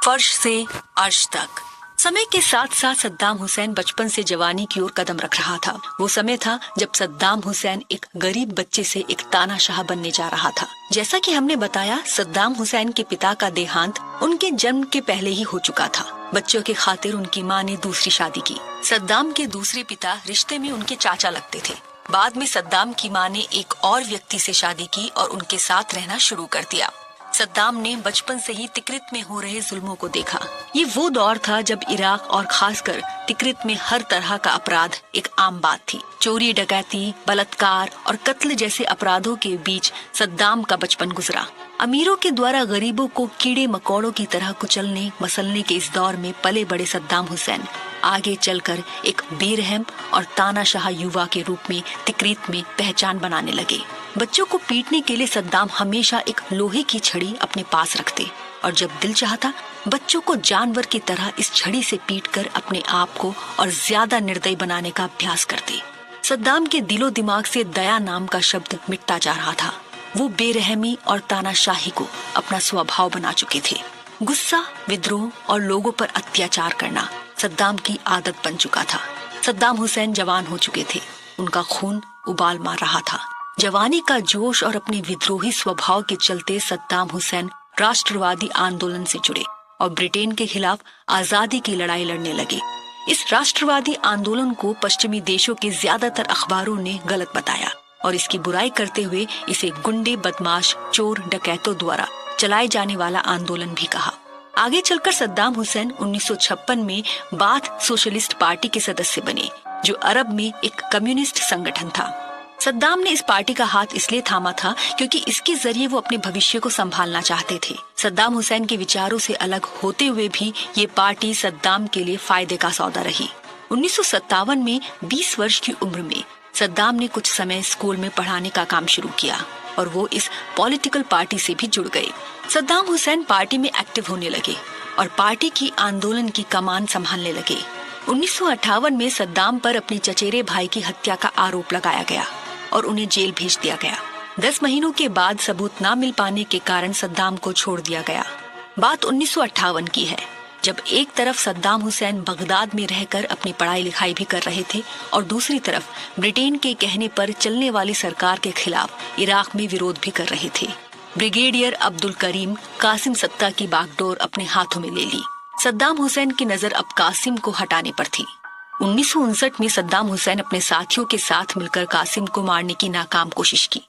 फर्श से अर्श तक। समय के साथ साथ सद्दाम हुसैन बचपन से जवानी की ओर कदम रख रहा था। वो समय था जब सद्दाम हुसैन एक गरीब बच्चे से एक तानाशाह बनने जा रहा था। जैसा कि हमने बताया, सद्दाम हुसैन के पिता का देहांत उनके जन्म के पहले ही हो चुका था। बच्चों के खातिर उनकी माँ ने दूसरी शादी की। सद्दाम के दूसरे पिता रिश्ते में उनके चाचा लगते थे। बाद में सद्दाम की माँ ने एक और व्यक्ति से शादी की और उनके साथ रहना शुरू कर दिया। सद्दाम ने बचपन से ही तिकरित में हो रहे जुल्मों को देखा। ये वो दौर था जब इराक और खासकर तिकरित में हर तरह का अपराध एक आम बात थी। चोरी, डकैती, बलात्कार और कत्ल जैसे अपराधों के बीच सद्दाम का बचपन गुजरा। अमीरों के द्वारा गरीबों को कीड़े मकोड़ों की तरह कुचलने मसलने के इस दौर में पले बड़े सद्दाम हुसैन आगे चलकर एक बेरहम और तानाशाह युवा के रूप में तिकरित में पहचान बनाने लगे। बच्चों को पीटने के लिए सद्दाम हमेशा एक लोहे की छड़ी अपने पास रखते और जब दिल चाहता बच्चों को जानवर की तरह इस छड़ी से पीटकर अपने आप को और ज्यादा निर्दयी बनाने का अभ्यास करते। सद्दाम के दिलो दिमाग से दया नाम का शब्द मिटता जा रहा था। वो बेरहमी और तानाशाही को अपना स्वभाव बना चुके थे। गुस्सा, विद्रोह और लोगों पर अत्याचार करना सद्दाम की आदत बन चुका था। सद्दाम हुसैन जवान हो चुके थे। उनका खून उबाल मार रहा था। जवानी का जोश और अपने विद्रोही स्वभाव के चलते सद्दाम हुसैन राष्ट्रवादी आंदोलन से जुड़े और ब्रिटेन के खिलाफ आजादी की लड़ाई लड़ने लगे। इस राष्ट्रवादी आंदोलन को पश्चिमी देशों के ज्यादातर अखबारों ने गलत बताया और इसकी बुराई करते हुए इसे गुंडे, बदमाश, चोर, डकैतों द्वारा चलाए जाने वाला आंदोलन भी कहा। आगे चलकर सद्दाम हुसैन 1956 में बाथ सोशलिस्ट पार्टी के सदस्य बने, जो अरब में एक कम्युनिस्ट संगठन था। सद्दाम ने इस पार्टी का हाथ इसलिए थामा था क्योंकि इसके जरिए वो अपने भविष्य को संभालना चाहते थे। सद्दाम हुसैन के विचारों से अलग होते हुए भी ये पार्टी सद्दाम के लिए फायदे का सौदा रही। 1957 में 20 वर्ष की उम्र में सद्दाम ने कुछ समय स्कूल में पढ़ाने का काम शुरू किया और वो इस पॉलिटिकल पार्टी से भी जुड़ गए। सद्दाम हुसैन पार्टी में एक्टिव होने लगे और पार्टी की आंदोलन की कमान संभालने लगे। 1958 में सद्दाम पर अपने चचेरे भाई की हत्या का आरोप लगाया गया और उन्हें जेल भेज दिया गया। 10 महीनों के बाद सबूत न मिल पाने के कारण सद्दाम को छोड़ दिया गया। बात 1958 की है, जब एक तरफ सद्दाम हुसैन बगदाद में रहकर अपनी पढ़ाई लिखाई भी कर रहे थे और दूसरी तरफ ब्रिटेन के कहने पर चलने वाली सरकार के खिलाफ इराक में विरोध भी कर रहे थे। ब्रिगेडियर अब्दुल करीम कासिम सत्ता की बागडोर अपने हाथों में ले ली। सद्दाम हुसैन की नजर अब कासिम को हटाने पर थी। 1959 में सद्दाम हुसैन अपने साथियों के साथ मिलकर कासिम को मारने की नाकाम कोशिश की।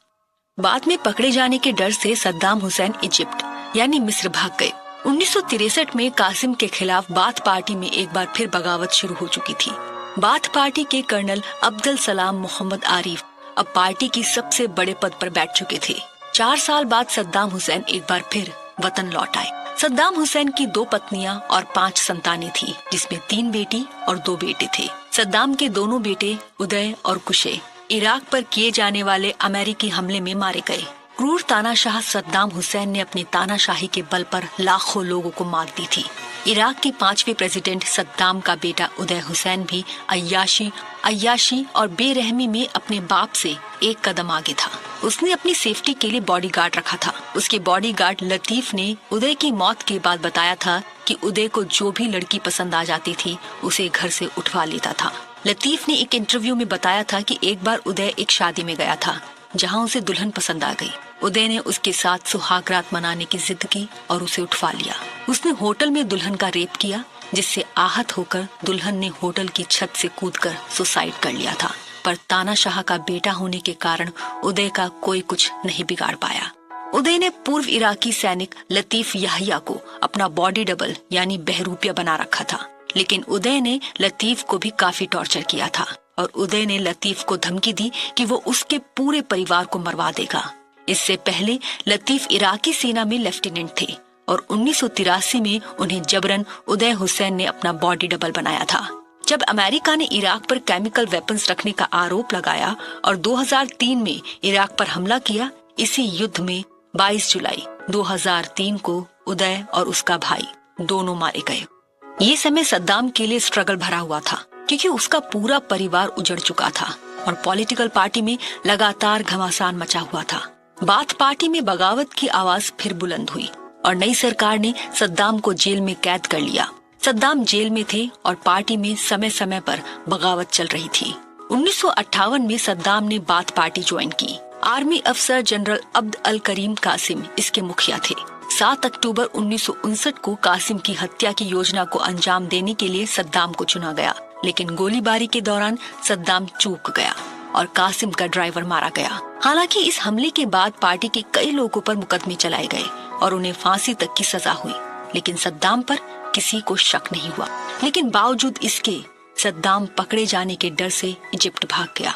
बाद में पकड़े जाने के डर से सद्दाम हुसैन इजिप्ट यानी मिस्र भाग गए। 1963 में कासिम के खिलाफ बाथ पार्टी में एक बार फिर बगावत शुरू हो चुकी थी। बाथ पार्टी के कर्नल अब्दुल सलाम मोहम्मद आरिफ अब पार्टी की सबसे बड़े पद पर बैठ चुके थे। 4 साल बाद सद्दाम हुसैन एक बार फिर वतन लौट आए। सद्दाम हुसैन की 2 पत्नियां और 5 संतानें थी, जिसमें 3 बेटी और 2 बेटे थे। सद्दाम के दोनों बेटे उदय और कुशे इराक पर किए जाने वाले अमेरिकी हमले में मारे गए। क्रूर तानाशाह सद्दाम हुसैन ने अपनी तानाशाही के बल पर लाखों लोगों को मार दी थी। इराक के 5वें प्रेसिडेंट सद्दाम का बेटा उदय हुसैन भी अय्याशी और बेरहमी में अपने बाप से एक कदम आगे था। उसने अपनी सेफ्टी के लिए बॉडीगार्ड रखा था। उसके बॉडीगार्ड लतीफ ने उदय की मौत के बाद बताया था कि उदय को जो भी लड़की पसंद आ जाती थी उसे घर से उठवा लेता था। लतीफ ने एक इंटरव्यू में बताया था कि एक बार उदय एक शादी में गया था जहां उसे दुल्हन पसंद आ गई। उदय ने उसके साथ सुहाग रात मनाने की जिद की और उसे उठवा लिया। उसने होटल में दुल्हन का रेप किया, जिससे आहत होकर दुल्हन ने होटल की छत से कूदकर सुसाइड कर लिया था। पर तानाशाह का बेटा होने के कारण उदय का कोई कुछ नहीं बिगाड़ पाया। उदय ने पूर्व इराकी सैनिक लतीफ याहिया को अपना बॉडी डबल यानी बहरूपिया बना रखा था, लेकिन उदय ने लतीफ को भी काफी टॉर्चर किया था और उदय ने लतीफ को धमकी दी कि वो उसके पूरे परिवार को मरवा देगा। इससे पहले लतीफ इराकी सेना में लेफ्टिनेंट थे और 1983 में उन्हें जबरन उदय हुसैन ने अपना बॉडी डबल बनाया था। जब अमेरिका ने इराक पर केमिकल वेपन्स रखने का आरोप लगाया और 2003 में इराक पर हमला किया, इसी युद्ध में 22 जुलाई 2003 को उदय और उसका भाई दोनों मारे गए। ये समय सद्दाम के लिए स्ट्रगल भरा हुआ था क्योंकि उसका पूरा परिवार उजड़ चुका था और पॉलिटिकल पार्टी में लगातार घमासान मचा हुआ था। बाथ पार्टी में बगावत की आवाज फिर बुलंद हुई और नई सरकार ने सद्दाम को जेल में कैद कर लिया। सद्दाम जेल में थे और पार्टी में समय समय पर बगावत चल रही थी। 1958 में सद्दाम ने बाथ पार्टी ज्वाइन की। आर्मी अफसर जनरल अब्द अल करीम कासिम इसके मुखिया थे। 7 अक्टूबर 1959 को कासिम की हत्या की योजना को अंजाम देने के लिए सद्दाम को चुना गया, लेकिन गोलीबारी के दौरान सद्दाम चूक गया और कासिम का ड्राइवर मारा गया। हालांकि इस हमले के बाद पार्टी के कई लोगों पर मुकदमे चलाए गए और उन्हें फांसी तक की सजा हुई, लेकिन सद्दाम पर किसी को शक नहीं हुआ। लेकिन बावजूद इसके सद्दाम पकड़े जाने के डर से इजिप्ट भाग गया।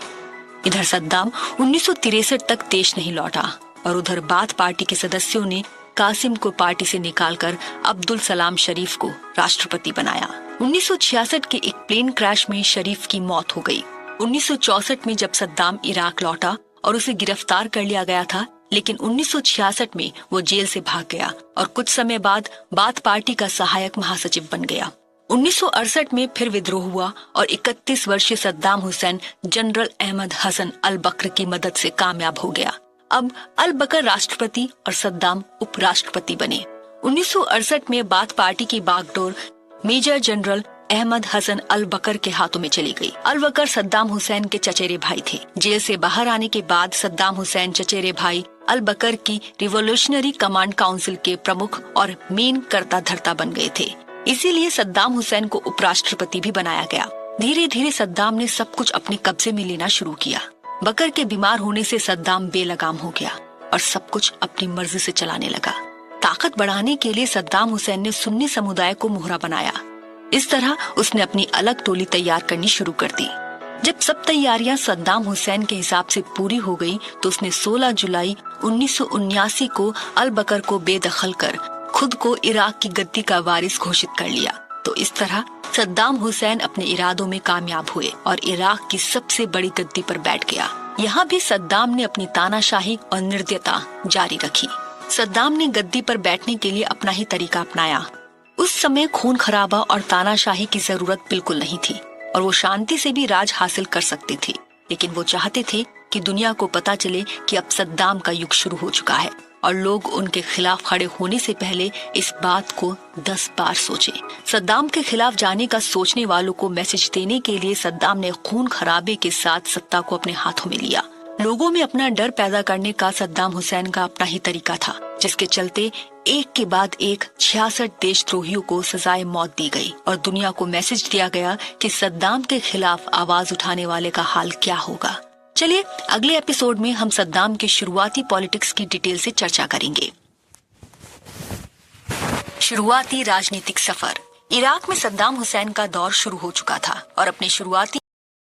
इधर सद्दाम 1963 तक देश नहीं लौटा और उधर बाथ पार्टी के सदस्यों ने कासिम को पार्टी से निकालकर अब्दुल सलाम शरीफ को राष्ट्रपति बनाया। 1966 के एक प्लेन क्रैश में शरीफ की मौत हो गई। 1964 में जब सद्दाम इराक लौटा और उसे गिरफ्तार कर लिया गया था, लेकिन 1966 में वो जेल से भाग गया और कुछ समय बाद बाथ पार्टी का सहायक महासचिव बन गया। 1968 में फिर विद्रोह हुआ और 31 वर्षीय सद्दाम हुसैन जनरल अहमद हसन अल बकर की मदद से कामयाब हो गया। अब अल बकर राष्ट्रपति और सद्दाम उपराष्ट्रपति बने। 1968 में बाथ पार्टी की बागडोर मेजर जनरल अहमद हसन अल बकर के हाथों में चली गई। अल बकर सद्दाम हुसैन के चचेरे भाई थे। जेल से बाहर आने के बाद सद्दाम हुसैन चचेरे भाई अल बकर की रिवॉल्यूशनरी कमांड काउंसिल के प्रमुख और मेन कर्ता धर्ता बन गए थे। इसीलिए सद्दाम हुसैन को उपराष्ट्रपति भी बनाया गया। धीरे धीरे सद्दाम ने सब कुछ अपने कब्जे में लेना शुरू किया। बकर के बीमार होने से सद्दाम बेलगाम हो गया और सब कुछ अपनी मर्जी से चलाने लगा। ताकत बढ़ाने के लिए सद्दाम हुसैन ने सुन्नी समुदाय को मोहरा बनाया। इस तरह उसने अपनी अलग टोली तैयार करनी शुरू कर दी। जब सब तैयारियां सद्दाम हुसैन के हिसाब से पूरी हो गई, तो उसने 16 जुलाई 1979 को अल बकर को बेदखल कर खुद को इराक की गद्दी का वारिस घोषित कर लिया। तो इस तरह सद्दाम हुसैन अपने इरादों में कामयाब हुए और इराक की सबसे बड़ी गद्दी पर बैठ गया। यहाँ भी सद्दाम ने अपनी तानाशाही और निर्दयता जारी रखी। सद्दाम ने गद्दी पर बैठने के लिए अपना ही तरीका अपनाया। उस समय खून खराबा और तानाशाही की जरूरत बिल्कुल नहीं थी और वो शांति से भी राज हासिल कर सकते थे, लेकिन वो चाहते थे कि दुनिया को पता चले कि अब सद्दाम का युग शुरू हो चुका है और लोग उनके खिलाफ खड़े होने से पहले इस बात को 10 बार सोचें। सद्दाम के खिलाफ जाने का सोचने वालों को मैसेज देने के लिए सद्दाम ने खून खराबे के साथ सत्ता को अपने हाथों में लिया। लोगों में अपना डर पैदा करने का सद्दाम हुसैन का अपना ही तरीका था, जिसके चलते एक के बाद एक 66 देशद्रोहियों को सजाए मौत दी गई और दुनिया को मैसेज दिया गया कि सद्दाम के खिलाफ आवाज उठाने वाले का हाल क्या होगा। चलिए अगले एपिसोड में हम सद्दाम के शुरुआती पॉलिटिक्स की डिटेल से चर्चा करेंगे। शुरुआती राजनीतिक सफर। इराक में सद्दाम हुसैन का दौर शुरू हो चुका था और अपने शुरुआती